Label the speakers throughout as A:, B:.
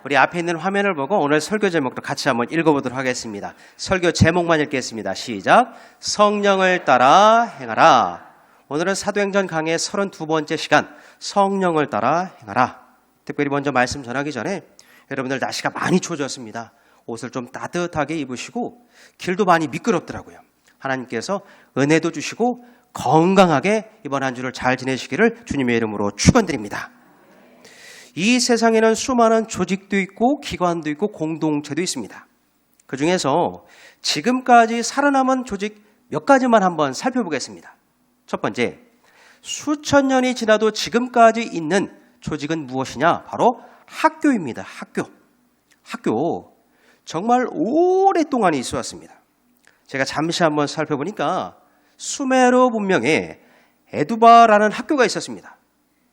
A: 우리 앞에 있는 화면을 보고 오늘 설교 제목도 같이 한번 읽어보도록 하겠습니다. 설교 제목만 읽겠습니다. 시작. 성령을 따라 행하라. 오늘은 사도행전 강의 32번째 시간, 성령을 따라 행하라. 특별히 먼저 말씀 전하기 전에 여러분들 날씨가 많이 추워졌습니다. 옷을 좀 따뜻하게 입으시고 길도 많이 미끄럽더라고요. 하나님께서 은혜도 주시고 건강하게 이번 한 주를 잘 지내시기를 주님의 이름으로 축원드립니다. 이 세상에는 수많은 조직도 있고 기관도 있고 공동체도 있습니다. 그중에서 지금까지 살아남은 조직 몇 가지만 한번 살펴보겠습니다. 첫 번째, 수천 년이 지나도 지금까지 있는 조직은 무엇이냐? 바로 학교입니다. 학교. 정말 오랫동안 있어 왔습니다. 제가 잠시 한번 살펴보니까 수메르 문명에 에두바라는 학교가 있었습니다.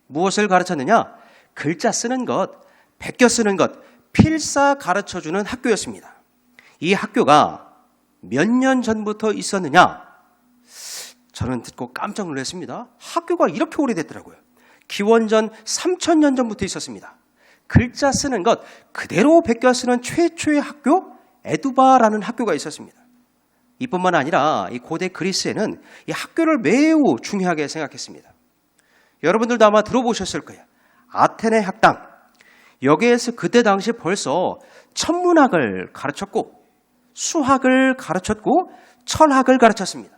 A: 무엇을 가르쳤느냐? 글자 쓰는 것, 베껴 쓰는 것, 필사 가르쳐주는 학교였습니다. 이 학교가 몇 년 전부터 있었느냐? 저는 듣고 깜짝 놀랐습니다. 학교가 이렇게 오래됐더라고요. 기원전 3000년 전부터 있었습니다. 글자 쓰는 것 그대로 베껴 쓰는 최초의 학교 에두바라는 학교가 있었습니다. 이뿐만 아니라 이 고대 그리스에는 이 학교를 매우 중요하게 생각했습니다. 여러분들도 아마 들어보셨을 거예요. 아테네 학당. 여기에서 그때 당시 벌써 천문학을 가르쳤고 수학을 가르쳤고 철학을 가르쳤습니다.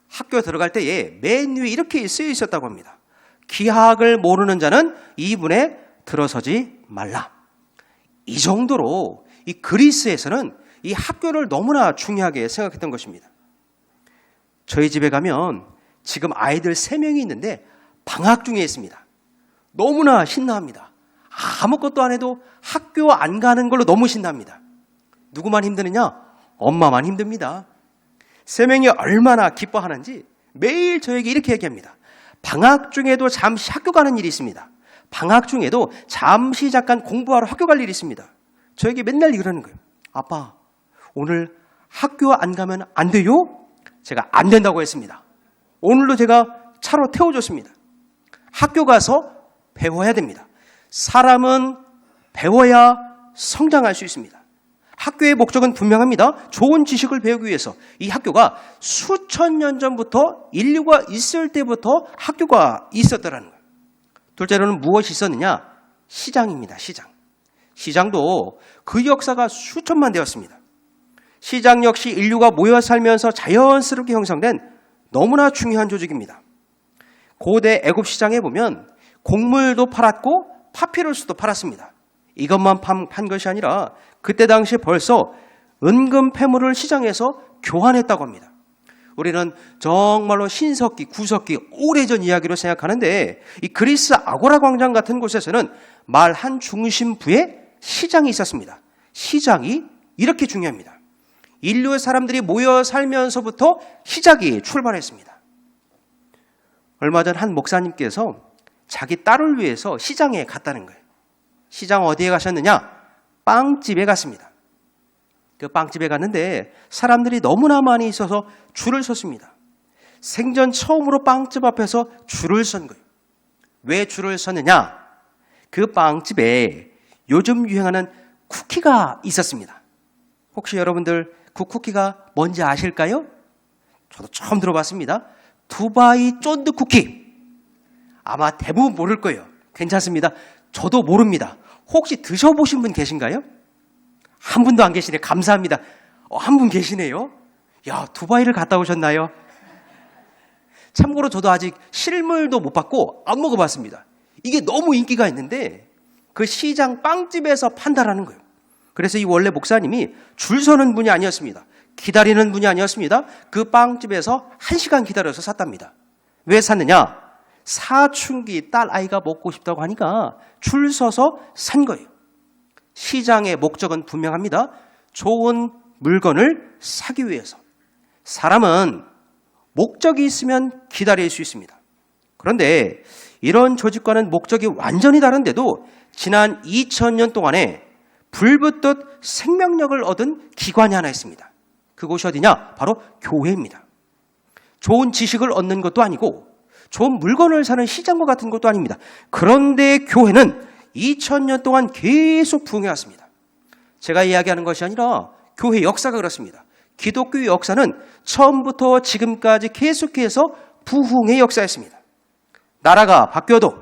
A: 학교 들어갈 때에 맨 위에 이렇게 쓰여 있었다고 합니다. 기하학을 모르는 자는 이 문에 들어서지 말라. 이 정도로 이 그리스에서는 이 학교를 너무나 중요하게 생각했던 것입니다. 저희 집에 가면 지금 아이들 3명이 있는데 방학 중에 있습니다. 너무나 신나합니다. 아무것도 안 해도 학교 안 가는 걸로 너무 신납니다. 누구만 힘드느냐? 엄마만 힘듭니다. 3명이 얼마나 기뻐하는지 매일 저에게 이렇게 얘기합니다. 방학 중에도 잠시 학교 가는 일이 있습니다. 방학 중에도 잠시 잠깐 공부하러 학교 갈 일이 있습니다. 저에게 맨날 이러는 거예요. 아빠, 오늘 학교 안 가면 안 돼요? 제가 안 된다고 했습니다. 오늘도 제가 차로 태워줬습니다. 학교 가서 배워야 됩니다. 사람은 배워야 성장할 수 있습니다. 학교의 목적은 분명합니다. 좋은 지식을 배우기 위해서 이 학교가 수천 년 전부터 인류가 있을 때부터 학교가 있었더라는 거예요. 둘째로는 무엇이 있었느냐? 시장입니다. 시장도 그 역사가 수천만 되었습니다. 시장 역시 인류가 모여 살면서 자연스럽게 형성된 너무나 중요한 조직입니다. 고대 애굽 시장에 보면 곡물도 팔았고 파피루스도 팔았습니다. 이것만 판 것이 아니라 그때 당시 벌써 은금 패물을 시장에서 교환했다고 합니다. 우리는 정말로 신석기, 구석기, 오래전 이야기로 생각하는데 이 그리스 아고라 광장 같은 곳에서는 말 한 중심부에 시장이 있었습니다. 시장이 이렇게 중요합니다. 인류의 사람들이 모여 살면서부터 시작이 출발했습니다. 얼마 전 한 목사님께서 자기 딸을 위해서 시장에 갔다는 거예요. 시장 어디에 가셨느냐? 빵집에 갔습니다. 그 빵집에 갔는데 사람들이 너무나 많이 있어서 줄을 섰습니다. 생전 처음으로 빵집 앞에서 줄을 선 거예요. 왜 줄을 섰느냐? 그 빵집에 요즘 유행하는 쿠키가 있었습니다. 혹시 여러분들 그 쿠키가 뭔지 아실까요? 저도 처음 들어봤습니다. 두바이 쫀득 쿠키. 아마 대부분 모를 거예요. 괜찮습니다. 저도 모릅니다. 혹시 드셔보신 분 계신가요? 한 분도 안 계시네. 감사합니다. 한 분 계시네요. 야, 두바이를 갔다 오셨나요? 참고로 저도 아직 실물도 못 봤고 안 먹어봤습니다. 이게 너무 인기가 있는데 그 시장 빵집에서 판다라는 거예요. 그래서 이 원래 목사님이 줄 서는 분이 아니었습니다. 기다리는 분이 아니었습니다. 그 빵집에서 1시간 기다려서 샀답니다. 왜 샀느냐? 사춘기 딸 아이가 먹고 싶다고 하니까 줄 서서 산 거예요. 시장의 목적은 분명합니다. 좋은 물건을 사기 위해서. 사람은 목적이 있으면 기다릴 수 있습니다. 그런데 이런 조직과는 목적이 완전히 다른데도 지난 2000년 동안에 불붙듯 생명력을 얻은 기관이 하나 있습니다. 그곳이 어디냐? 바로 교회입니다. 좋은 지식을 얻는 것도 아니고 좋은 물건을 사는 시장과 같은 것도 아닙니다. 그런데 교회는 2000년 동안 계속 부흥해왔습니다. 제가 이야기하는 것이 아니라 교회 역사가 그렇습니다. 기독교 역사는 처음부터 지금까지 계속해서 부흥의 역사였습니다. 나라가 바뀌어도,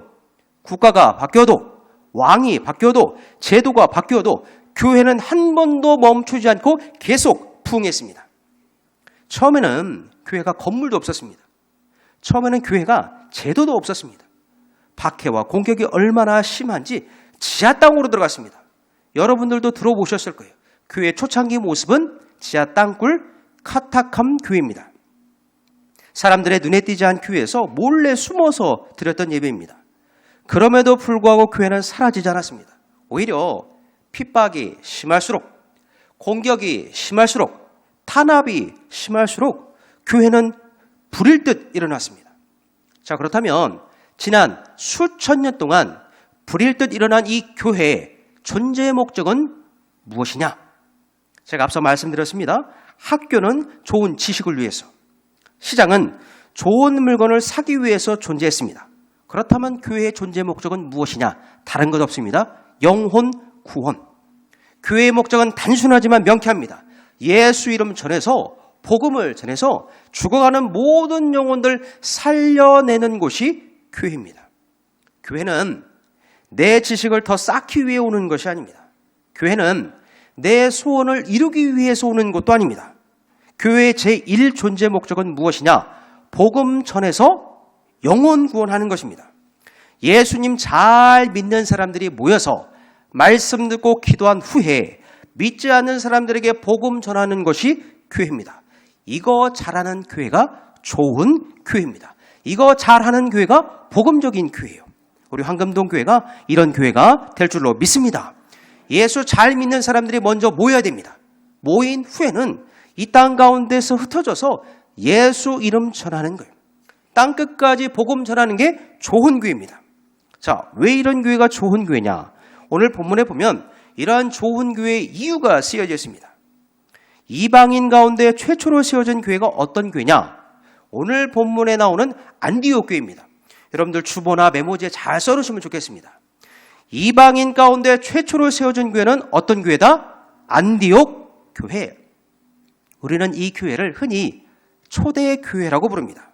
A: 국가가 바뀌어도, 왕이 바뀌어도, 제도가 바뀌어도 교회는 한 번도 멈추지 않고 계속 부흥했습니다. 처음에는 교회가 건물도 없었습니다. 처음에는 교회가 제도도 없었습니다. 박해와 공격이 얼마나 심한지 지하 땅으로 들어갔습니다. 여러분들도 들어보셨을 거예요. 교회의 초창기 모습은 지하 땅굴 카타캄 교회입니다. 사람들의 눈에 띄지 않은 교회에서 몰래 숨어서 드렸던 예배입니다. 그럼에도 불구하고 교회는 사라지지 않았습니다. 오히려 핍박이 심할수록, 공격이 심할수록, 탄압이 심할수록 교회는 불일 듯 일어났습니다. 자, 그렇다면 지난 수천 년 동안 불일 듯 일어난 이 교회의 존재의 목적은 무엇이냐? 제가 앞서 말씀드렸습니다. 학교는 좋은 지식을 위해서, 시장은 좋은 물건을 사기 위해서 존재했습니다. 그렇다면 교회의 존재 목적은 무엇이냐? 다른 것 없습니다. 영혼 구원. 교회의 목적은 단순하지만 명쾌합니다. 예수 이름 전해서, 복음을 전해서 죽어가는 모든 영혼들 살려내는 곳이 교회입니다. 교회는 내 지식을 더 쌓기 위해 오는 것이 아닙니다. 교회는 내 소원을 이루기 위해서 오는 것도 아닙니다. 교회의 제1 존재 목적은 무엇이냐? 복음 전해서 영혼 구원하는 것입니다. 예수님 잘 믿는 사람들이 모여서 말씀 듣고 기도한 후에 믿지 않는 사람들에게 복음 전하는 것이 교회입니다. 이거 잘하는 교회가 좋은 교회입니다. 이거 잘하는 교회가 복음적인 교회예요. 우리 황금동 교회가 이런 교회가 될 줄로 믿습니다. 예수 잘 믿는 사람들이 먼저 모여야 됩니다. 모인 후에는 이 땅 가운데서 흩어져서 예수 이름 전하는 거예요. 땅 끝까지 복음 전하는 게 좋은 교회입니다. 자, 왜 이런 교회가 좋은 교회냐? 오늘 본문에 보면 이러한 좋은 교회의 이유가 쓰여져 있습니다. 이방인 가운데 최초로 세워진 교회가 어떤 교회냐? 오늘 본문에 나오는 안디옥 교회입니다. 여러분들 주보나 메모지에 잘 써놓으시면 좋겠습니다. 이방인 가운데 최초로 세워진 교회는 어떤 교회다? 안디옥 교회. 우리는 이 교회를 흔히 초대교회라고 부릅니다.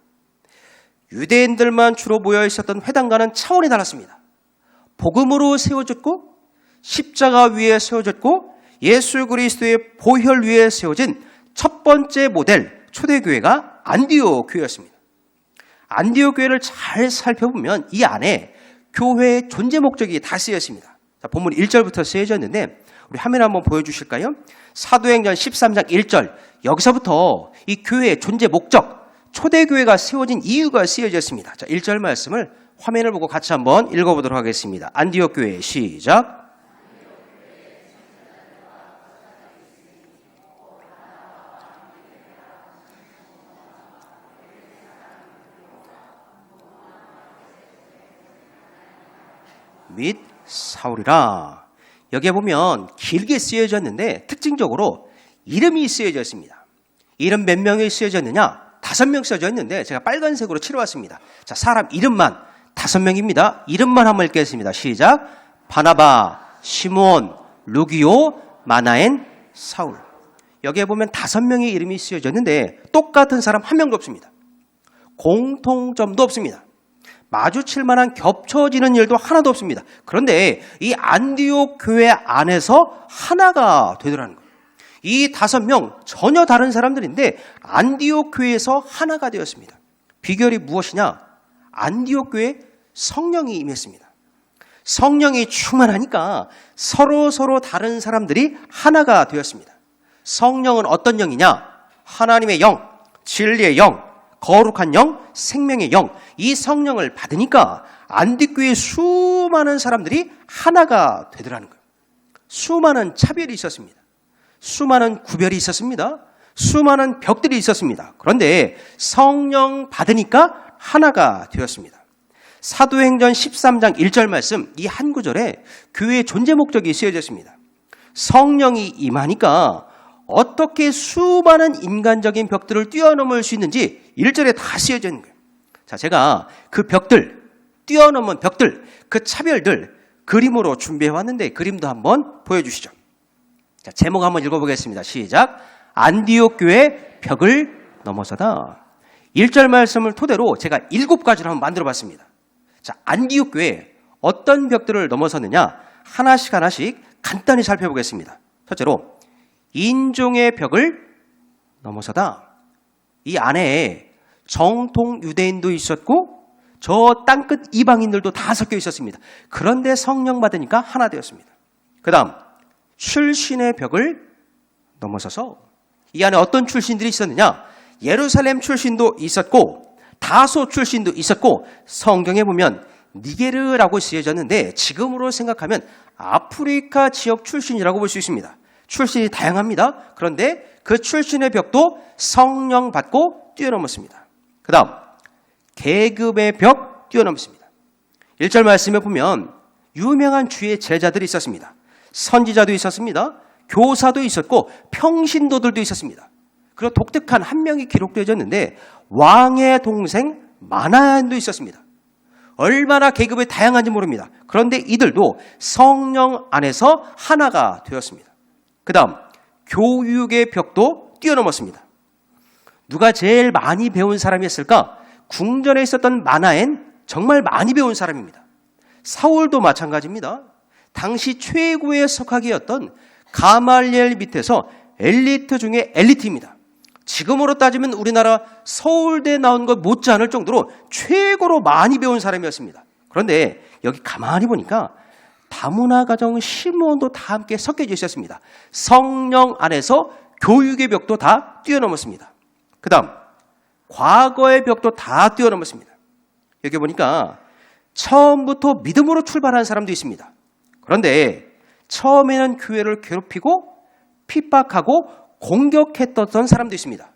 A: 유대인들만 주로 모여 있었던 회당과는 차원이 달랐습니다. 복음으로 세워졌고 십자가 위에 세워졌고 예수 그리스도의 보혈 위에 세워진 첫 번째 모델 초대교회가 안디옥 교회였습니다. 안디옥 교회를 잘 살펴보면 이 안에 교회의 존재 목적이 다 쓰여 있습니다. 자, 본문 1절부터 쓰여져 있는데 우리 화면 한번 보여주실까요? 사도행전 13장 1절 여기서부터 이 교회의 존재 목적, 초대교회가 세워진 이유가 쓰여져 있습니다. 자, 1절 말씀을 화면을 보고 같이 한번 읽어보도록 하겠습니다. 안디옥 교회 시작. 및 사울이라. 여기에 보면 길게 쓰여져 있는데 특징적으로 이름이 쓰여져 있습니다. 이름 몇 명이 쓰여져 있느냐? 5명 써져 있는데 제가 빨간색으로 칠해왔습니다. 자, 사람 이름만 5명입니다. 이름만 한번 읽겠습니다. 시작. 바나바, 시몬, 루기오, 마나엔, 사울. 여기에 보면 5명의 이름이 쓰여져 있는데 똑같은 사람 한 명도 없습니다. 공통점도 없습니다. 마주칠 만한 겹쳐지는 일도 하나도 없습니다. 그런데 이 안디옥 교회 안에서 하나가 되더라는 거예요. 이 5명 전혀 다른 사람들인데 안디옥 교회에서 하나가 되었습니다. 비결이 무엇이냐? 안디옥 교회에 성령이 임했습니다. 성령이 충만하니까 서로 다른 사람들이 하나가 되었습니다. 성령은 어떤 영이냐? 하나님의 영, 진리의 영, 거룩한 영, 생명의 영. 이 성령을 받으니까 안디교회의 수많은 사람들이 하나가 되더라는 거예요. 수많은 차별이 있었습니다. 수많은 구별이 있었습니다. 수많은 벽들이 있었습니다. 그런데 성령 받으니까 하나가 되었습니다. 사도행전 13장 1절 말씀, 이 한 구절에 교회의 존재 목적이 쓰여져 있습니다. 성령이 임하니까 어떻게 수많은 인간적인 벽들을 뛰어넘을 수 있는지 1절에 다 쓰여져 있는 거예요. 자, 제가 그 벽들, 뛰어넘은 벽들, 그 차별들 그림으로 준비해 왔는데 그림도 한번 보여주시죠. 자, 제목 한번 읽어보겠습니다. 시작. 안디옥 교회 벽을 넘어서다. 1절 말씀을 토대로 제가 7가지를 한번 만들어 봤습니다. 자, 안디옥 교회 어떤 벽들을 넘어섰느냐 하나씩 간단히 살펴보겠습니다. 첫째로 인종의 벽을 넘어서다. 이 안에 정통 유대인도 있었고 저 땅끝 이방인들도 다 섞여 있었습니다. 그런데 성령 받으니까 하나 되었습니다. 그 다음 출신의 벽을 넘어서서 이 안에 어떤 출신들이 있었느냐, 예루살렘 출신도 있었고 다소 출신도 있었고 성경에 보면 니게르라고 쓰여졌는데 지금으로 생각하면 아프리카 지역 출신이라고 볼 수 있습니다. 출신이 다양합니다. 그런데 그 출신의 벽도 성령 받고 뛰어넘었습니다. 그 다음 계급의 벽 뛰어넘습니다. 1절 말씀에 보면 유명한 주의 제자들이 있었습니다. 선지자도 있었습니다. 교사도 있었고 평신도들도 있었습니다. 그리고 독특한 한 명이 기록되어졌는데 왕의 동생 마나얀도 있었습니다. 얼마나 계급이 다양한지 모릅니다. 그런데 이들도 성령 안에서 하나가 되었습니다. 그 다음 교육의 벽도 뛰어넘었습니다. 누가 제일 많이 배운 사람이었을까? 궁전에 있었던 마나엔 정말 많이 배운 사람입니다. 사울도 마찬가지입니다. 당시 최고의 석학이었던 가말리엘 밑에서 엘리트 중에 엘리트입니다. 지금으로 따지면 우리나라 서울대 나온 것 못지않을 정도로 최고로 많이 배운 사람이었습니다. 그런데 여기 가만히 보니까 다문화 가정 심원도 다 함께 섞여져 있었습니다. 성령 안에서 교육의 벽도 다 뛰어넘었습니다. 그 다음 과거의 벽도 다 뛰어넘었습니다. 여기 보니까 처음부터 믿음으로 출발한 사람도 있습니다. 그런데 처음에는 교회를 괴롭히고 핍박하고 공격했던 사람도 있습니다.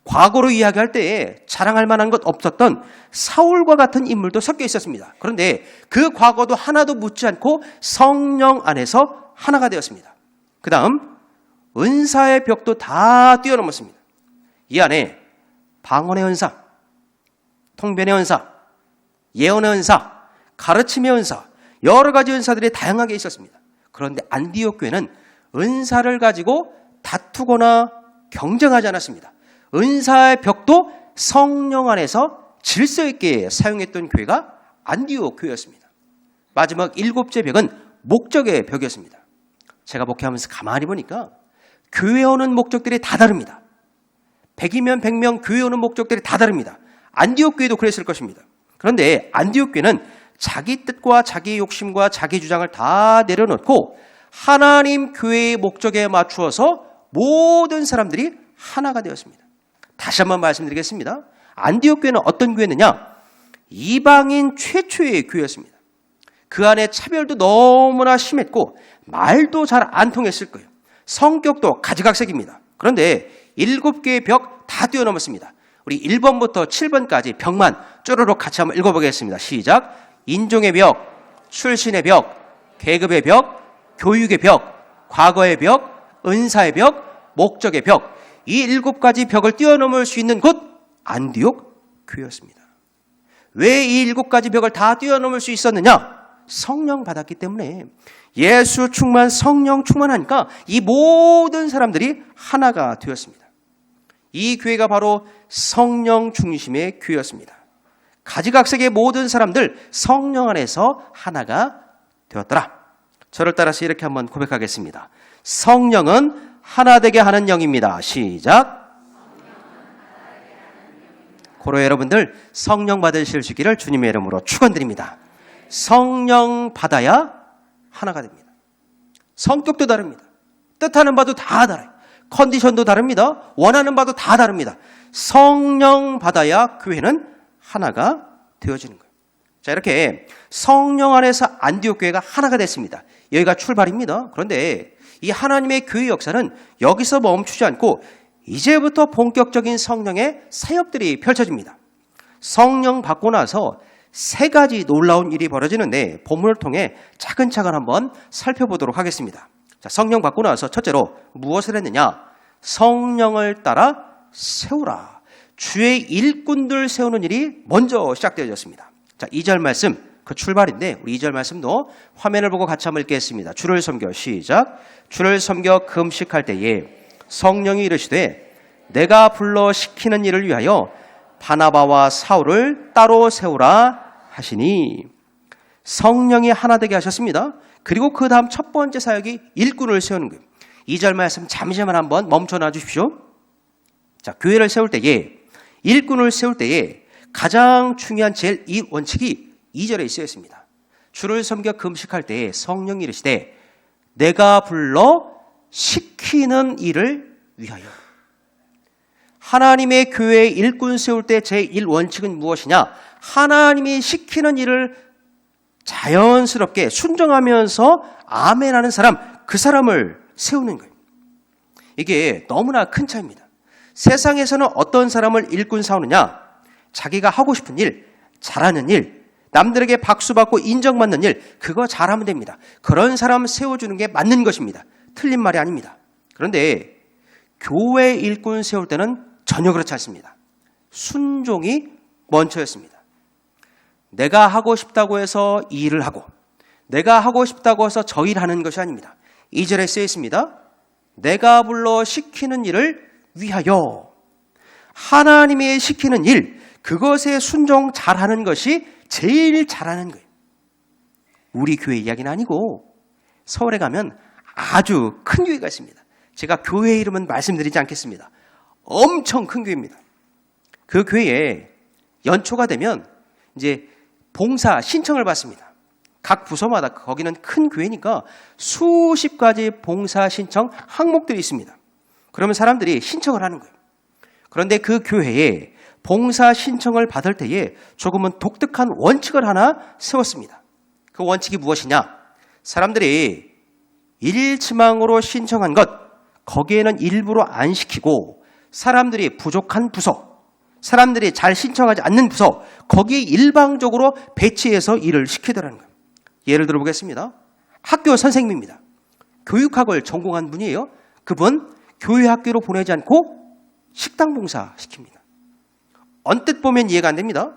A: 과거로 이야기할 때에 자랑할 만한 것 없었던 사울과 같은 인물도 섞여 있었습니다. 그런데 그 과거도 하나도 묻지 않고 성령 안에서 하나가 되었습니다. 그 다음 은사의 벽도 다 뛰어넘었습니다. 이 안에 방언의 은사, 통변의 은사, 예언의 은사, 가르침의 은사, 여러 가지 은사들이 다양하게 있었습니다. 그런데 안디옥 교회는 은사를 가지고 다투거나 경쟁하지 않았습니다. 은사의 벽도 성령 안에서 질서 있게 사용했던 교회가 안디옥 교회였습니다. 마지막 7째 벽은 목적의 벽이었습니다. 제가 목회하면서 가만히 보니까 교회 오는 목적들이 다 다릅니다. 100이면 100명 교회 오는 목적들이 다 다릅니다. 안디옥 교회도 그랬을 것입니다. 그런데 안디옥 교회는 자기 뜻과 자기 욕심과 자기 주장을 다 내려놓고 하나님 교회의 목적에 맞추어서 모든 사람들이 하나가 되었습니다. 다시 한번 말씀드리겠습니다. 안디옥 교회는 어떤 교회느냐? 이방인 최초의 교회였습니다. 그 안에 차별도 너무나 심했고 말도 잘 안 통했을 거예요. 성격도 가지각색입니다. 그런데 7개의 벽 다 뛰어넘었습니다. 우리 1번부터 7번까지 벽만 쪼르륵 같이 한번 읽어보겠습니다. 시작. 인종의 벽, 출신의 벽, 계급의 벽, 교육의 벽, 과거의 벽, 은사의 벽, 목적의 벽. 이 7가지 벽을 뛰어넘을 수 있는 곳 안디옥 교회였습니다. 왜 이 7가지 벽을 다 뛰어넘을 수 있었느냐? 성령 받았기 때문에. 예수 충만, 성령 충만하니까 이 모든 사람들이 하나가 되었습니다. 이 교회가 바로 성령 중심의 교회였습니다. 가지각색의 모든 사람들 성령 안에서 하나가 되었더라. 저를 따라서 이렇게 한번 고백하겠습니다. 성령은 하나 되게 하는 영입니다. 시작. 고로 여러분들 성령 받으실 수 있기를 주님의 이름으로 축원드립니다. 성령 받아야 하나가 됩니다. 성격도 다릅니다. 뜻하는 바도 다 달라요. 컨디션도 다릅니다. 원하는 바도 다 다릅니다. 성령 받아야 교회는 하나가 되어지는 거예요. 자, 이렇게 성령 안에서 안디옥 교회가 하나가 됐습니다. 여기가 출발입니다. 그런데 이 하나님의 교회 역사는 여기서 멈추지 않고 이제부터 본격적인 성령의 사역들이 펼쳐집니다. 성령 받고 나서 3가지 놀라운 일이 벌어지는데 본문을 통해 차근차근 한번 살펴보도록 하겠습니다. 자, 성령 받고 나서 첫째로 무엇을 했느냐? 성령을 따라 세우라. 주의 일꾼들 세우는 일이 먼저 시작되어졌습니다. 자, 2절 말씀 그 출발인데 우리 2절 말씀도 화면을 보고 같이 한번 읽겠습니다. 주를 섬겨 시작. 주를 섬겨 금식할 때에 성령이 이르시되 내가 불러 시키는 일을 위하여 바나바와 사울을 따로 세우라 하시니 성령이 하나 되게 하셨습니다. 그리고 그 다음 첫 번째 사역이 일꾼을 세우는 거예요. 2절 말씀 잠시만 한번 멈춰놔 주십시오. 자, 교회를 세울 때에 일꾼을 세울 때에 가장 중요한 제일 이 원칙이 2절에 쓰여 있습니다. 주를 섬겨 금식할 때에 성령이 이르시되 내가 불러 시키는 일을 위하여. 하나님의 교회에 일꾼 세울 때 제1원칙은 무엇이냐? 하나님이 시키는 일을 자연스럽게 순종하면서 아멘하는 사람, 그 사람을 세우는 거예요. 이게 너무나 큰 차이입니다. 세상에서는 어떤 사람을 일꾼 세우느냐? 자기가 하고 싶은 일, 잘하는 일, 남들에게 박수받고 인정받는 일, 그거 잘하면 됩니다. 그런 사람 세워주는 게 맞는 것입니다. 틀린 말이 아닙니다. 그런데 교회 일꾼 세울 때는 전혀 그렇지 않습니다. 순종이 먼저였습니다. 내가 하고 싶다고 해서 이 일을 하고 내가 하고 싶다고 해서 저 일을 하는 것이 아닙니다. 2절에 쓰여 있습니다. 내가 불러 시키는 일을 위하여. 하나님이 시키는 일, 그것에 순종 잘하는 것이 제일 잘하는 거예요. 우리 교회 이야기는 아니고 서울에 가면 아주 큰 교회가 있습니다. 제가 교회 이름은 말씀드리지 않겠습니다. 엄청 큰 교회입니다. 그 교회에 연초가 되면 이제 봉사 신청을 받습니다. 각 부서마다 거기는 큰 교회니까 수십 가지 봉사 신청 항목들이 있습니다. 그러면 사람들이 신청을 하는 거예요. 그런데 그 교회에 봉사 신청을 받을 때에 조금은 독특한 원칙을 하나 세웠습니다. 그 원칙이 무엇이냐? 사람들이 일지망으로 신청한 것, 거기에는 일부러 안 시키고 사람들이 부족한 부서, 사람들이 잘 신청하지 않는 부서, 거기에 일방적으로 배치해서 일을 시키더라는 거예요. 예를 들어 보겠습니다. 학교 선생님입니다. 교육학을 전공한 분이에요. 그분 교회 학교로 보내지 않고 식당 봉사 시킵니다. 언뜻 보면 이해가 안 됩니다.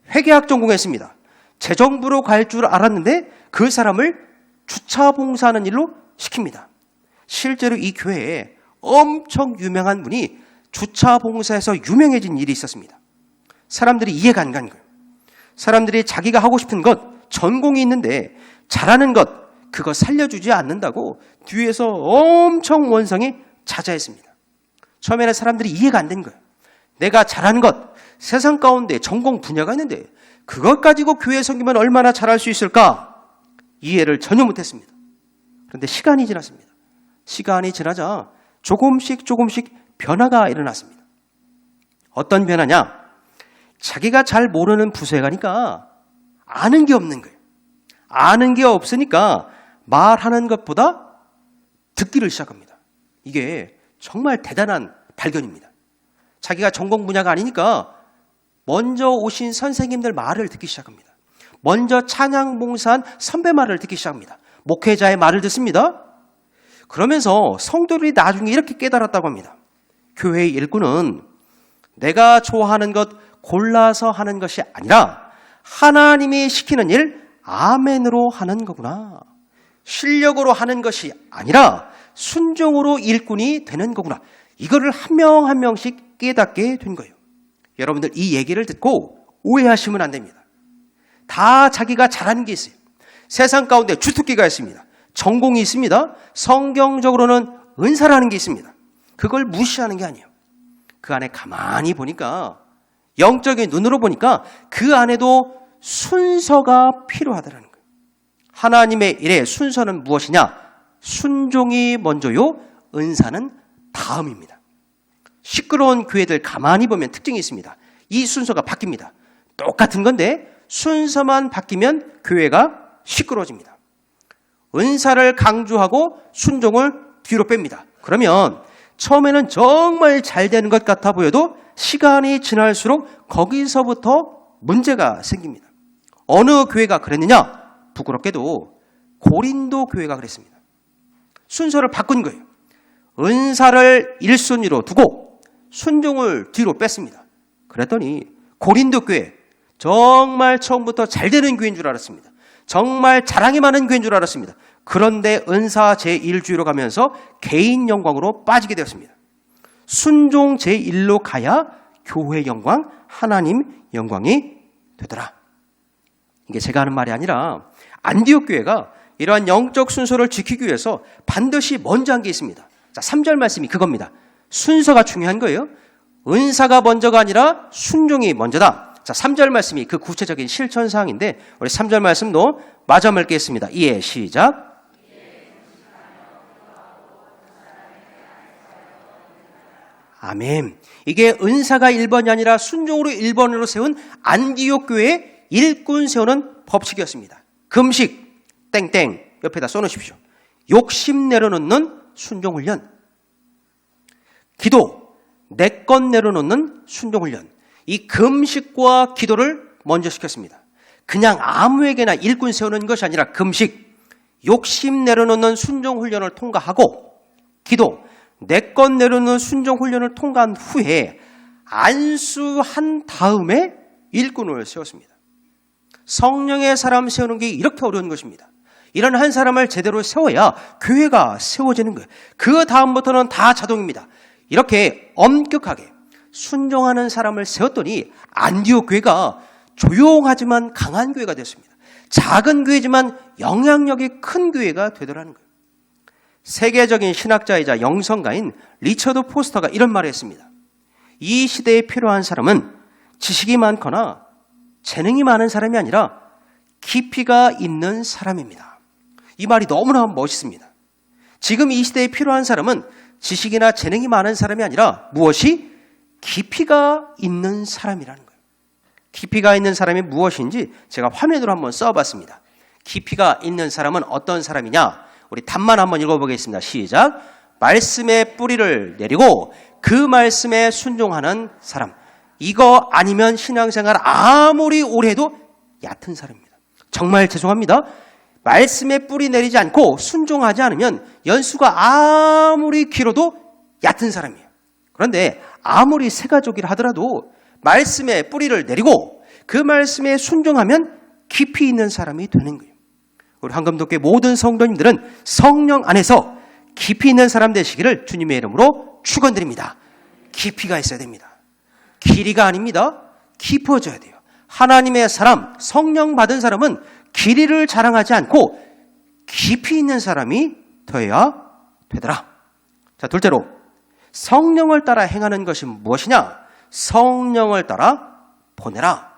A: 회계학 전공했습니다. 재정부로 갈 줄 알았는데 그 사람을 주차 봉사하는 일로 시킵니다. 실제로 이 교회에 엄청 유명한 분이 주차 봉사에서 유명해진 일이 있었습니다. 사람들이 이해가 안 간 거예요. 사람들이 자기가 하고 싶은 것, 전공이 있는데 잘하는 것, 그거 살려주지 않는다고 뒤에서 엄청 원성이 자자했습니다. 처음에는 사람들이 이해가 안 된 거예요. 내가 잘하는 것, 세상 가운데 전공 분야가 있는데 그것 가지고 교회 섬기면 얼마나 잘할 수 있을까? 이해를 전혀 못했습니다. 그런데 시간이 지났습니다. 시간이 지나자 조금씩 변화가 일어났습니다. 어떤 변화냐? 자기가 잘 모르는 부서에 가니까 아는 게 없는 거예요. 아는 게 없으니까 말하는 것보다 듣기를 시작합니다. 이게 정말 대단한 발견입니다. 자기가 전공 분야가 아니니까 먼저 오신 선생님들 말을 듣기 시작합니다. 먼저 찬양 봉사한 선배 말을 듣기 시작합니다. 목회자의 말을 듣습니다. 그러면서 성도들이 나중에 이렇게 깨달았다고 합니다. 교회의 일꾼은 내가 좋아하는 것 골라서 하는 것이 아니라 하나님이 시키는 일 아멘으로 하는 거구나. 실력으로 하는 것이 아니라 순종으로 일꾼이 되는 거구나. 이거를 한 명 한 명씩 깨닫게 된 거예요. 여러분들 이 얘기를 듣고 오해하시면 안 됩니다. 다 자기가 잘하는 게 있어요. 세상 가운데 주특기가 있습니다. 전공이 있습니다. 성경적으로는 은사라는 게 있습니다. 그걸 무시하는 게 아니에요. 그 안에 가만히 보니까, 영적인 눈으로 보니까 그 안에도 순서가 필요하다는 거예요. 하나님의 일의 순서는 무엇이냐? 순종이 먼저요, 은사는 다음입니다. 시끄러운 교회들 가만히 보면 특징이 있습니다. 이 순서가 바뀝니다. 똑같은 건데 순서만 바뀌면 교회가 시끄러워집니다. 은사를 강조하고 순종을 뒤로 뺍니다. 그러면 처음에는 정말 잘 되는 것 같아 보여도 시간이 지날수록 거기서부터 문제가 생깁니다. 어느 교회가 그랬느냐? 부끄럽게도 고린도 교회가 그랬습니다. 순서를 바꾼 거예요. 은사를 1순위로 두고 순종을 뒤로 뺐습니다. 그랬더니 고린도 교회 정말 처음부터 잘 되는 교회인 줄 알았습니다. 정말 자랑이 많은 교회인 줄 알았습니다. 그런데 은사 제1주의로 가면서 개인 영광으로 빠지게 되었습니다. 순종 제1로 가야 교회 영광, 하나님 영광이 되더라. 이게 제가 하는 말이 아니라 안디옥 교회가 이러한 영적 순서를 지키기 위해서 반드시 먼저 한 게 있습니다. 자, 3절 말씀이 그겁니다. 순서가 중요한 거예요. 은사가 먼저가 아니라 순종이 먼저다. 자, 3절 말씀이 그 구체적인 실천사항인데 우리 3절 말씀도 마저 읽겠습니다. 이해 시작. 아멘. 이게 은사가 1번이 아니라 순종으로 1번으로 세운 안디옥 교회의 일꾼 세우는 법칙이었습니다. 금식 땡땡 옆에다 써놓으십시오. 욕심 내려놓는 순종훈련. 기도 내 것 내려놓는 순종훈련. 이 금식과 기도를 먼저 시켰습니다. 그냥 아무에게나 일꾼 세우는 것이 아니라 금식, 욕심 내려놓는 순종훈련을 통과하고 기도, 내 것 내려놓는 순종훈련을 통과한 후에 안수한 다음에 일꾼을 세웠습니다. 성령의 사람 세우는 게 이렇게 어려운 것입니다. 이런 한 사람을 제대로 세워야 교회가 세워지는 거예요. 그 다음부터는 다 자동입니다. 이렇게 엄격하게 순종하는 사람을 세웠더니 안디옥 교회가 조용하지만 강한 교회가 됐습니다. 작은 교회지만 영향력이 큰 교회가 되더라는 거예요. 세계적인 신학자이자 영성가인 리처드 포스터가 이런 말을 했습니다. 이 시대에 필요한 사람은 지식이 많거나 재능이 많은 사람이 아니라 깊이가 있는 사람입니다. 이 말이 너무나 멋있습니다. 지금 이 시대에 필요한 사람은 지식이나 재능이 많은 사람이 아니라 무엇이? 깊이가 있는 사람이라는 거예요. 깊이가 있는 사람이 무엇인지 제가 화면으로 한번 써봤습니다. 깊이가 있는 사람은 어떤 사람이냐? 우리 답만 한번 읽어보겠습니다. 시작. 말씀의 뿌리를 내리고 그 말씀에 순종하는 사람. 이거 아니면 신앙생활 아무리 오래 해도 얕은 사람입니다. 정말 죄송합니다. 말씀에 뿌리 내리지 않고 순종하지 않으면 연수가 아무리 길어도 얕은 사람이에요. 그런데 아무리 새가족이라 하더라도 말씀에 뿌리를 내리고 그 말씀에 순종하면 깊이 있는 사람이 되는 거예요. 우리 황금도교회 모든 성도님들은 성령 안에서 깊이 있는 사람 되시기를 주님의 이름으로 축원드립니다. 깊이가 있어야 됩니다. 길이가 아닙니다. 깊어져야 돼요. 하나님의 사람, 성령 받은 사람은 길이를 자랑하지 않고 깊이 있는 사람이 되어야 되더라. 자, 둘째로 성령을 따라 행하는 것이 무엇이냐? 성령을 따라 보내라.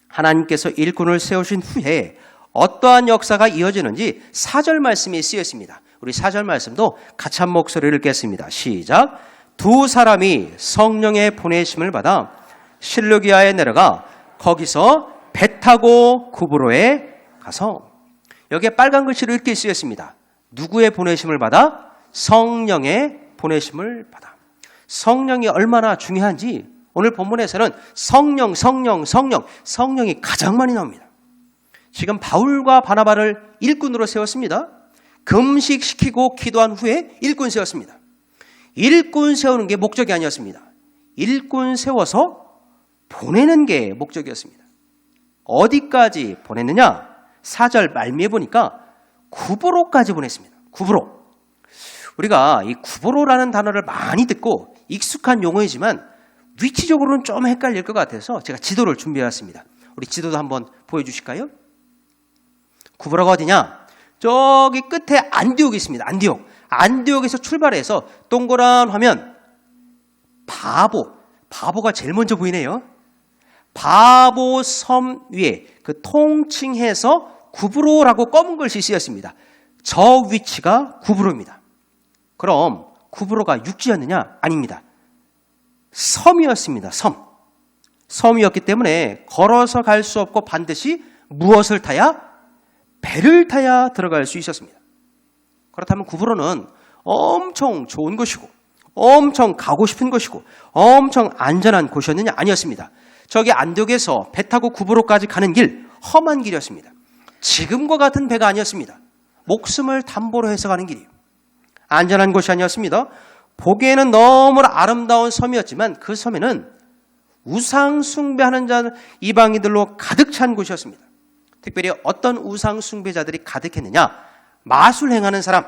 A: 하나님께서 일꾼을 세우신 후에 어떠한 역사가 이어지는지 4절 말씀이 쓰여 있습니다. 우리 4절 말씀도 같이 한 목소리를 읽겠습니다. 시작. 두 사람이 성령의 보내심을 받아 실루기아에 내려가 거기서 배 타고 구브로에 가서, 여기에 빨간 글씨로 이렇게 쓰여 있습니다. 누구의 보내심을 받아? 성령의 보내심을 받아. 성령이 얼마나 중요한지 오늘 본문에서는 성령이 가장 많이 나옵니다. 지금 바울과 바나바를 일꾼으로 세웠습니다. 금식시키고 기도한 후에 일꾼 세웠습니다. 일꾼 세우는 게 목적이 아니었습니다. 일꾼 세워서 보내는 게 목적이었습니다. 어디까지 보냈느냐? 4절 말미에 보니까 구브로까지 보냈습니다. 구브로. 우리가 이 구브로라는 단어를 많이 듣고 익숙한 용어이지만 위치적으로는 좀 헷갈릴 것 같아서 제가 지도를 준비해왔습니다. 우리 지도도 한번 보여주실까요? 구브로가 어디냐? 저기 끝에 안디옥이 있습니다. 안디옥에서 출발해서 동그란 화면, 바보가 제일 먼저 보이네요. 바보 섬 위에 그 통칭해서 구브로라고 검은 글씨 쓰였습니다. 저 위치가 구브로입니다. 그럼 구브로가 육지였느냐? 아닙니다. 섬이었습니다. 섬이었기 때문에 걸어서 갈 수 없고 반드시 무엇을 타야? 배를 타야 들어갈 수 있었습니다. 그렇다면 구브로는 엄청 좋은 곳이고 엄청 가고 싶은 곳이고 엄청 안전한 곳이었느냐? 아니었습니다. 저기 안디옥에서 배 타고 구브로까지 가는 길, 험한 길이었습니다. 지금과 같은 배가 아니었습니다. 목숨을 담보로 해서 가는 길이에요. 안전한 곳이 아니었습니다. 보기에는 너무 아름다운 섬이었지만 그 섬에는 우상 숭배하는 자 이방인들로 가득 찬 곳이었습니다. 특별히 어떤 우상 숭배자들이 가득했느냐? 마술 행하는 사람,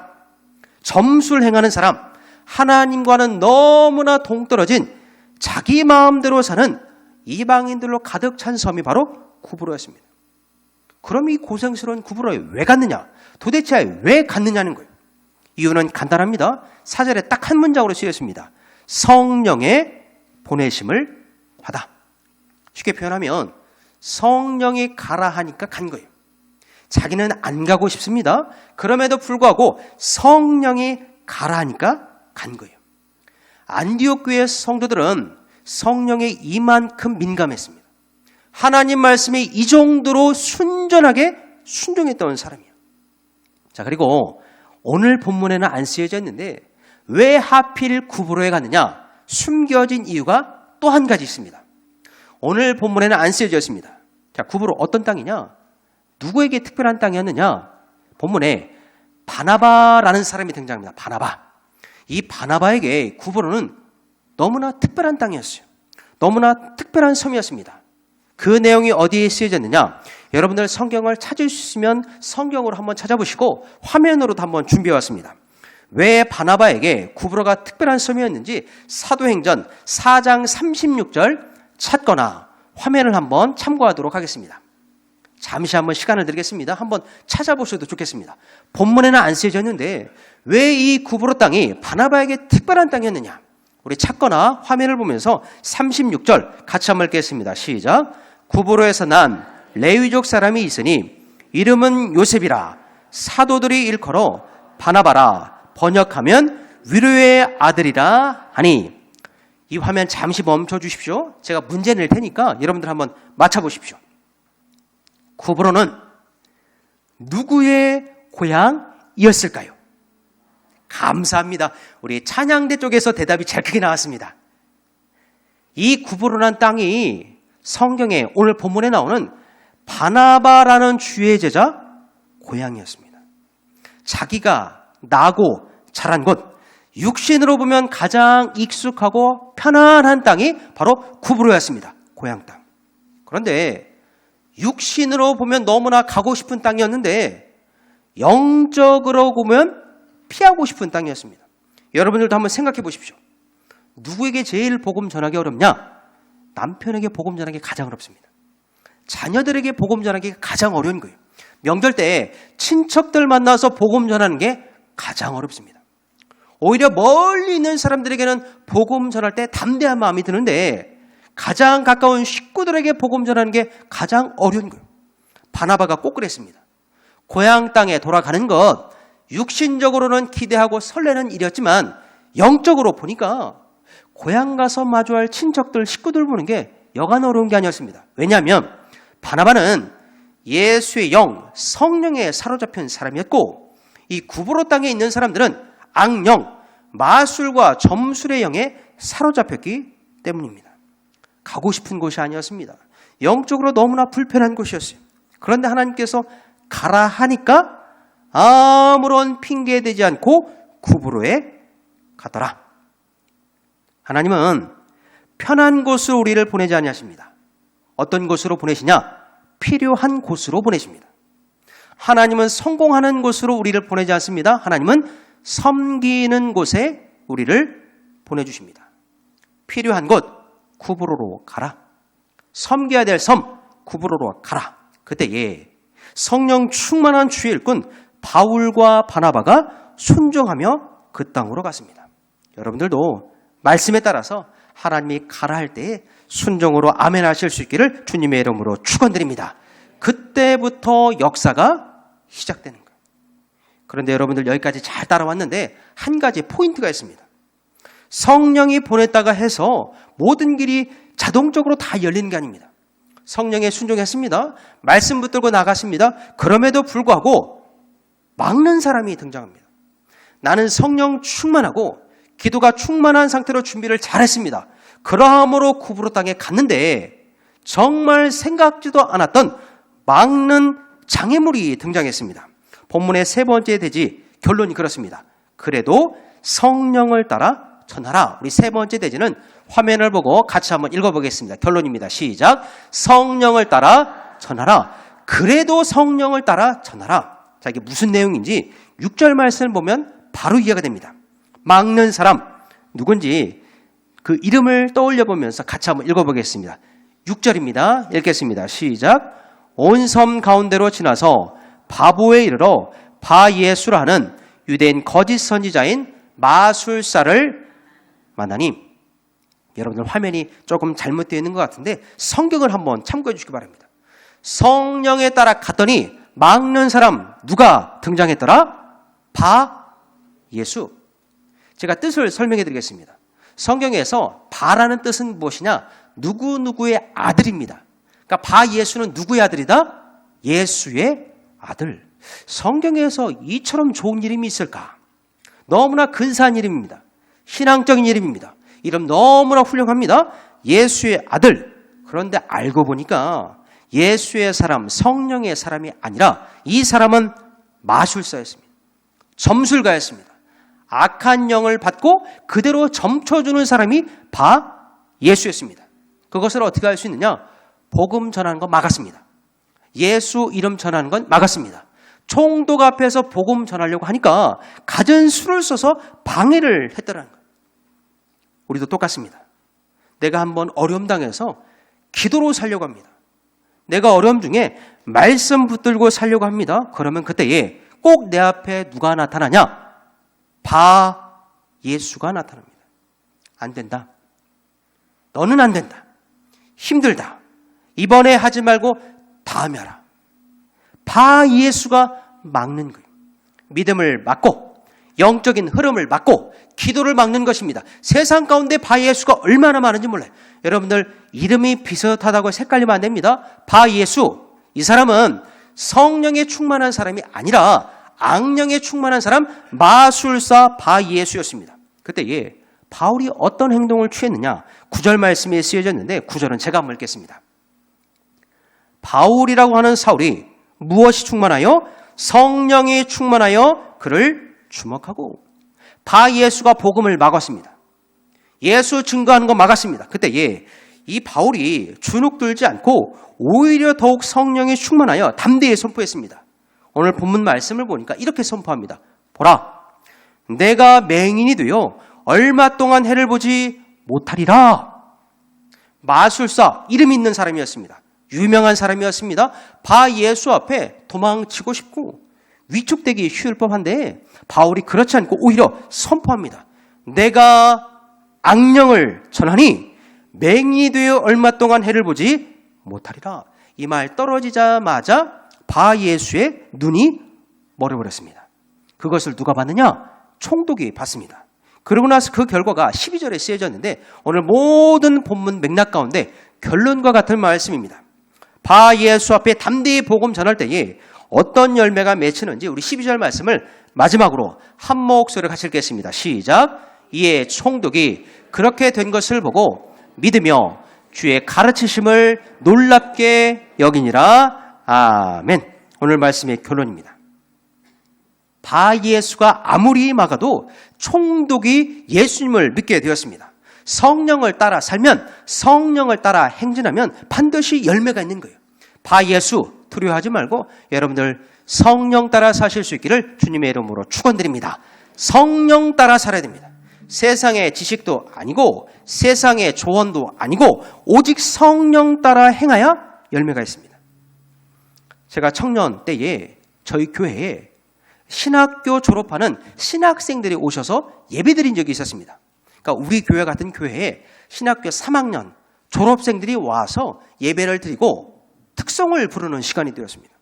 A: 점술 행하는 사람, 하나님과는 너무나 동떨어진 자기 마음대로 사는 이방인들로 가득 찬 섬이 바로 구브로였습니다. 그럼 이 고생스러운 구브로에 왜 갔느냐? 도대체 왜 갔느냐는 거예요. 이유는 간단합니다. 4절에 딱 한 문장으로 쓰였습니다. 성령의 보내심을 받아. 쉽게 표현하면 성령이 가라 하니까 간 거예요. 자기는 안 가고 싶습니다. 그럼에도 불구하고 성령이 가라 하니까 간 거예요. 안디옥 교회 성도들은 성령에 이만큼 민감했습니다. 하나님 말씀에 이 정도로 순전하게 순종했던 사람이에요. 자, 그리고 오늘 본문에는 안 쓰여져 있는데 왜 하필 구브로에 갔느냐? 숨겨진 이유가 또 한 가지 있습니다. 오늘 본문에는 안 쓰여져 있습니다. 자, 구브로 어떤 땅이냐? 누구에게 특별한 땅이었느냐? 본문에 바나바라는 사람이 등장합니다. 바나바. 이 바나바에게 구브로는 너무나 특별한 땅이었어요. 너무나 특별한 섬이었습니다. 그 내용이 어디에 쓰여졌느냐? 여러분들 성경을 찾을 수 있으면 성경으로 한번 찾아보시고 화면으로도 한번 준비해왔습니다. 왜 바나바에게 구브로가 특별한 섬이었는지 사도행전 4장 36절 찾거나 화면을 한번 참고하도록 하겠습니다. 잠시 한번 시간을 드리겠습니다. 한번 찾아보셔도 좋겠습니다. 본문에는 안 쓰여져 있는데 왜 이 구브로 땅이 바나바에게 특별한 땅이었느냐? 우리 찾거나 화면을 보면서 36절 같이 한번 읽겠습니다. 시작. 구브로에서 난 레위족 사람이 있으니 이름은 요셉이라. 사도들이 일컬어 바나바라. 번역하면 위로의 아들이라 하니. 이 화면 잠시 멈춰 주십시오. 제가 문제 낼 테니까 여러분들 한번 맞춰보십시오. 구브로는 누구의 고향이었을까요? 감사합니다. 우리 찬양대 쪽에서 대답이 제일 크게 나왔습니다. 이 구브로란 땅이 성경에 오늘 본문에 나오는 바나바라는 주의 제자 고향이었습니다. 자기가 나고 자란 곳, 육신으로 보면 가장 익숙하고 편안한 땅이 바로 구브로였습니다. 고향 땅. 그런데 육신으로 보면 너무나 가고 싶은 땅이었는데 영적으로 보면 피하고 싶은 땅이었습니다. 여러분들도 한번 생각해 보십시오. 누구에게 제일 복음 전하기 어렵냐? 남편에게 복음 전하기 가장 어렵습니다. 자녀들에게 복음 전하기 가장 어려운 거예요. 명절 때 친척들 만나서 복음 전하는 게 가장 어렵습니다. 오히려 멀리 있는 사람들에게는 복음 전할 때 담대한 마음이 드는데 가장 가까운 식구들에게 복음 전하는 게 가장 어려운 거예요. 바나바가 꼭 그랬습니다. 고향 땅에 돌아가는 것, 육신적으로는 기대하고 설레는 일이었지만 영적으로 보니까 고향 가서 마주할 친척들, 식구들 보는 게 여간 어려운 게 아니었습니다. 왜냐하면 바나바는 예수의 영, 성령에 사로잡힌 사람이었고 이 구브로 땅에 있는 사람들은 악령, 마술과 점술의 영에 사로잡혔기 때문입니다. 가고 싶은 곳이 아니었습니다. 영적으로 너무나 불편한 곳이었어요. 그런데 하나님께서 가라 하니까 아무런 핑계 대지 않고 구브로에 가더라. 하나님은 편한 곳으로 우리를 보내지 아니하십니다. 어떤 곳으로 보내시냐? 필요한 곳으로 보내십니다. 하나님은 성공하는 곳으로 우리를 보내지 않습니다. 하나님은 섬기는 곳에 우리를 보내주십니다. 필요한 곳, 구브로로 가라. 섬겨야 될 섬, 구브로로 가라. 그때에 성령 충만한 주의 일꾼 바울과 바나바가 순종하며 그 땅으로 갔습니다. 여러분들도 말씀에 따라서 하나님이 가라 할 때에 순종으로 아멘 하실 수 있기를 주님의 이름으로 축원드립니다. 그때부터 역사가 시작되는 거예요. 그런데 여러분들 여기까지 잘 따라왔는데 한 가지 포인트가 있습니다. 성령이 보냈다가 해서 모든 길이 자동적으로 다 열리는 게 아닙니다. 성령에 순종했습니다. 말씀 붙들고 나갔습니다. 그럼에도 불구하고 막는 사람이 등장합니다. 나는 성령 충만하고 기도가 충만한 상태로 준비를 잘했습니다. 그러함으로 구브로 땅에 갔는데 정말 생각지도 않았던 막는 장애물이 등장했습니다. 본문의 세 번째 대지 결론이 그렇습니다. 그래도 성령을 따라 전하라. 우리 세 번째 대지는 화면을 보고 같이 한번 읽어보겠습니다. 결론입니다. 시작. 성령을 따라 전하라. 그래도 성령을 따라 전하라. 자, 이게 무슨 내용인지 6절 말씀을 보면 바로 이해가 됩니다. 막는 사람 누군지 그 이름을 떠올려 보면서 같이 한번 읽어보겠습니다. 6절입니다. 읽겠습니다. 시작. 온 섬 가운데로 지나서 바보에 이르러 바예수라 하는 유대인 거짓 선지자인 마술사를 만나니, 여러분들 화면이 조금 잘못되어 있는 것 같은데 성경을 한번 참고해 주시기 바랍니다. 성령에 따라 갔더니 막는 사람 누가 등장했더라? 바예수. 제가 뜻을 설명해 드리겠습니다. 성경에서 바라는 뜻은 무엇이냐? 누구누구의 아들입니다. 그러니까 바예수는 누구의 아들이다? 예수의 아들. 성경에서 이처럼 좋은 이름이 있을까? 너무나 근사한 이름입니다. 신앙적인 이름입니다. 이름 너무나 훌륭합니다. 예수의 아들. 그런데 알고 보니까 예수의 사람, 성령의 사람이 아니라 이 사람은 마술사였습니다. 점술가였습니다. 악한 영을 받고 그대로 점쳐주는 사람이 예수였습니다. 그것을 어떻게 할 수 있느냐? 복음 전하는 건 막았습니다. 예수 이름 전하는 건 막았습니다. 총독 앞에서 복음 전하려고 하니까 갖은 수를 써서 방해를 했더라는 거예요. 우리도 똑같습니다. 내가 한번 어려움 당해서 기도로 살려고 합니다. 내가 어려움 중에 말씀 붙들고 살려고 합니다. 그러면 그때에 꼭 내 앞에 누가 나타나냐? 예수가 나타납니다. 안 된다. 너는 안 된다. 힘들다. 이번에 하지 말고 다음에 하라. 예수가 막는 거예요. 믿음을 막고 영적인 흐름을 막고 기도를 막는 것입니다. 세상 가운데 예수가 얼마나 많은지 몰라요. 여러분들 이름이 비슷하다고 헷갈리면 안 됩니다. 예수. 이 사람은 성령에 충만한 사람이 아니라 악령에 충만한 사람 마술사 예수였습니다. 그때 바울이 어떤 행동을 취했느냐? 9절 말씀에 쓰여졌는데 9절은 제가 한번 읽겠습니다. 바울이라고 하는 사울이 무엇이 충만하여? 성령이 충만하여 그를 주목하고 예수가 복음을 막았습니다. 예수 증거하는 거 막았습니다. 그때 이 바울이 주눅들지 않고 오히려 더욱 성령이 충만하여 담대히 선포했습니다. 오늘 본문 말씀을 보니까 이렇게 선포합니다. 보라, 내가 맹인이 되어 얼마 동안 해를 보지 못하리라. 마술사, 이름 있는 사람이었습니다. 유명한 사람이었습니다. 예수 앞에 도망치고 싶고 위축되기 쉬울 법한데 바울이 그렇지 않고 오히려 선포합니다. 내가 악령을 전하니 맹인이 되어 얼마 동안 해를 보지 못하리라. 이 말 떨어지자마자 예수의 눈이 멀어버렸습니다. 그것을 누가 봤느냐? 총독이 봤습니다. 그러고 나서 그 결과가 12절에 쓰여졌는데 오늘 모든 본문 맥락 가운데 결론과 같은 말씀입니다. 예수 앞에 담대히 복음 전할 때에 어떤 열매가 맺히는지 우리 12절 말씀을 마지막으로 한 목소리로 같이 읽겠습니다. 시작. 이에 총독이 그렇게 된 것을 보고 믿으며 주의 가르치심을 놀랍게 여기니라. 아멘. 오늘 말씀의 결론입니다. 예수가 아무리 막아도 총독이 예수님을 믿게 되었습니다. 성령을 따라 살면, 성령을 따라 행진하면 반드시 열매가 있는 거예요. 예수 두려워하지 말고 여러분들 성령 따라 사실 수 있기를 주님의 이름으로 축원드립니다. 성령 따라 살아야 됩니다. 세상의 지식도 아니고 세상의 조언도 아니고 오직 성령 따라 행하여 열매가 있습니다. 제가 청년 때에 저희 교회에 신학교 졸업하는 신학생들이 오셔서 예배드린 적이 있었습니다. 그러니까 우리 교회 같은 교회에 신학교 3학년 졸업생들이 와서 예배를 드리고 특성을 부르는 시간이 되었습니다.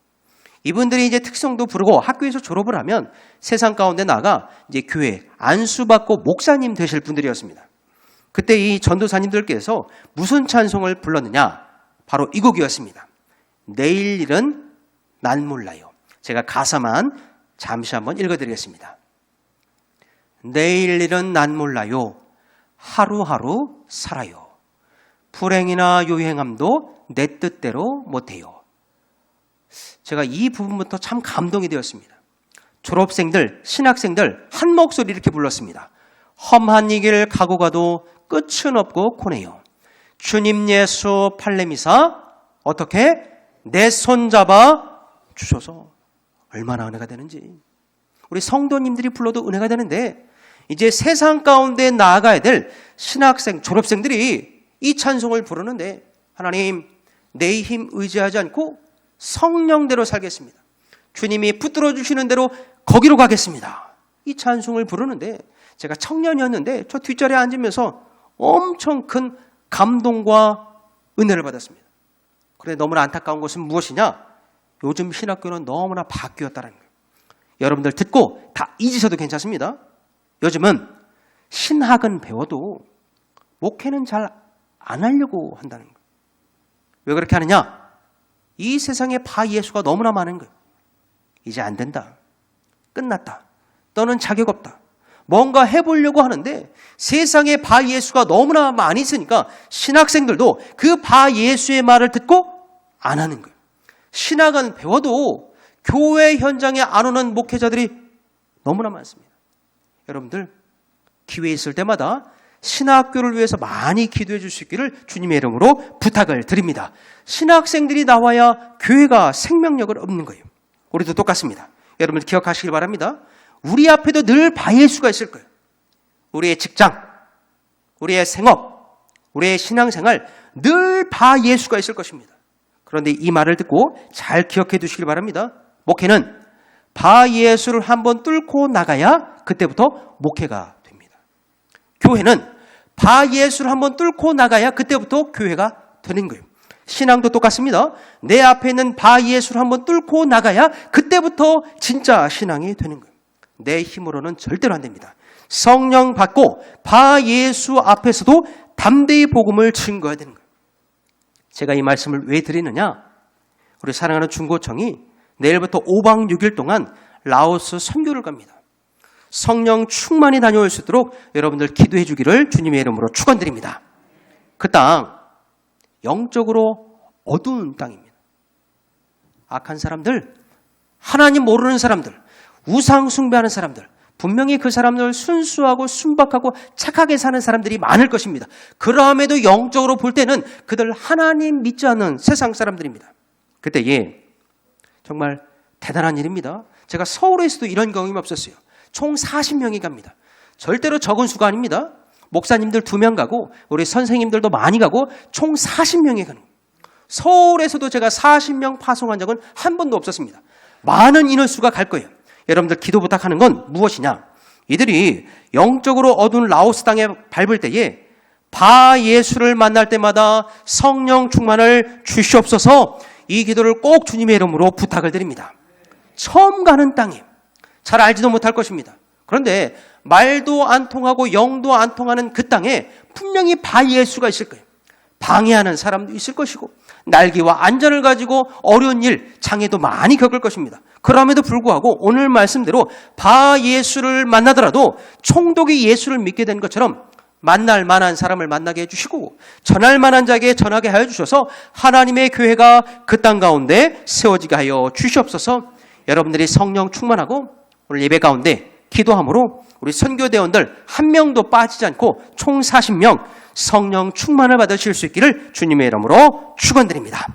A: 이분들이 이제 특성도 부르고 학교에서 졸업을 하면 세상 가운데 나가 이제 교회 안수받고 목사님 되실 분들이었습니다. 그때 이 전도사님들께서 무슨 찬송을 불렀느냐? 바로 이 곡이었습니다. 내일 일은 난 몰라요. 제가 가사만 잠시 한번 읽어드리겠습니다. 내일 일은 난 몰라요. 하루하루 살아요. 불행이나 요행함도 내 뜻대로 못해요. 제가 이 부분부터 참 감동이 되었습니다. 졸업생들, 신학생들 한 목소리 이렇게 불렀습니다. 험한 이 길 가고 가도 끝은 없고 고네요. 주님 예수 팔레미사 어떻게 내 손 잡아 주셔서 얼마나 은혜가 되는지. 우리 성도님들이 불러도 은혜가 되는데 이제 세상 가운데 나아가야 될 신학생, 졸업생들이 이 찬송을 부르는데 하나님 내 힘 의지하지 않고 성령대로 살겠습니다. 주님이 붙들어 주시는 대로 거기로 가겠습니다. 이 찬송을 부르는데 제가 청년이었는데 저 뒷자리에 앉으면서 엄청 큰 감동과 은혜를 받았습니다. 그런데 너무나 안타까운 것은 무엇이냐? 요즘 신학교는 너무나 바뀌었다는 거예요. 여러분들 듣고 다 잊으셔도 괜찮습니다. 요즘은 신학은 배워도 목회는 잘 안 하려고 한다는 거예요. 왜 그렇게 하느냐? 이 세상에 바 예수가 너무나 많은 거예요. 이제 안 된다. 끝났다. 너는 자격 없다. 뭔가 해보려고 하는데 세상에 바 예수가 너무나 많이 있으니까 신학생들도 그 바 예수의 말을 듣고 안 하는 거예요. 신학은 배워도 교회 현장에 안 오는 목회자들이 너무나 많습니다. 여러분들 기회 있을 때마다 신학교를 위해서 많이 기도해 줄 수 있기를 주님의 이름으로 부탁을 드립니다. 신학생들이 나와야 교회가 생명력을 얻는 거예요. 우리도 똑같습니다. 여러분들 기억하시길 바랍니다. 우리 앞에도 늘 바 예수가 있을 거예요. 우리의 직장, 우리의 생업, 우리의 신앙생활 늘 바 예수가 있을 것입니다. 그런데 이 말을 듣고 잘 기억해 두시길 바랍니다. 목회는 바 예수를 한번 뚫고 나가야 그때부터 목회가 됩니다. 교회는 바 예수를 한번 뚫고 나가야 그때부터 교회가 되는 거예요. 신앙도 똑같습니다. 내 앞에 있는 바 예수를 한번 뚫고 나가야 그때부터 진짜 신앙이 되는 거예요. 내 힘으로는 절대로 안 됩니다. 성령 받고 바 예수 앞에서도 담대히 복음을 증거해야 되는 거예요. 제가 이 말씀을 왜 드리느냐? 우리 사랑하는 중고청이 내일부터 5박 6일 동안 라오스 선교를 갑니다. 성령 충만히 다녀올 수 있도록 여러분들 기도해 주기를 주님의 이름으로 축원드립니다. 그 땅 영적으로 어두운 땅입니다. 악한 사람들, 하나님 모르는 사람들, 우상 숭배하는 사람들, 분명히 그 사람들 순수하고 순박하고 착하게 사는 사람들이 많을 것입니다. 그럼에도 영적으로 볼 때는 그들 하나님 믿지 않는 세상 사람들입니다. 그때에 정말 대단한 일입니다. 제가 서울에서도 이런 경험이 없었어요. 총 40명이 갑니다. 절대로 적은 수가 아닙니다. 목사님들 2명 가고 우리 선생님들도 많이 가고 총 40명이 가는 거예요. 서울에서도 제가 40명 파송한 적은 한 번도 없었습니다. 많은 인원수가 갈 거예요. 여러분들 기도 부탁하는 건 무엇이냐? 이들이 영적으로 어두운 라오스 땅에 밟을 때에 바 예수를 만날 때마다 성령 충만을 주시옵소서. 이 기도를 꼭 주님의 이름으로 부탁을 드립니다. 처음 가는 땅에 잘 알지도 못할 것입니다. 그런데 말도 안 통하고 영도 안 통하는 그 땅에 분명히 바 예수가 있을 거예요. 방해하는 사람도 있을 것이고 날개와 안전을 가지고 어려운 일, 장애도 많이 겪을 것입니다. 그럼에도 불구하고 오늘 말씀대로 바 예수를 만나더라도 총독이 예수를 믿게 된 것처럼 만날 만한 사람을 만나게 해주시고 전할 만한 자에게 전하게 하여 주셔서 하나님의 교회가 그 땅 가운데 세워지게 하여 주시옵소서. 여러분들이 성령 충만하고 오늘 예배 가운데 기도함으로 우리 선교대원들 한 명도 빠지지 않고 총 40명 성령 충만을 받으실 수 있기를 주님의 이름으로 축원드립니다.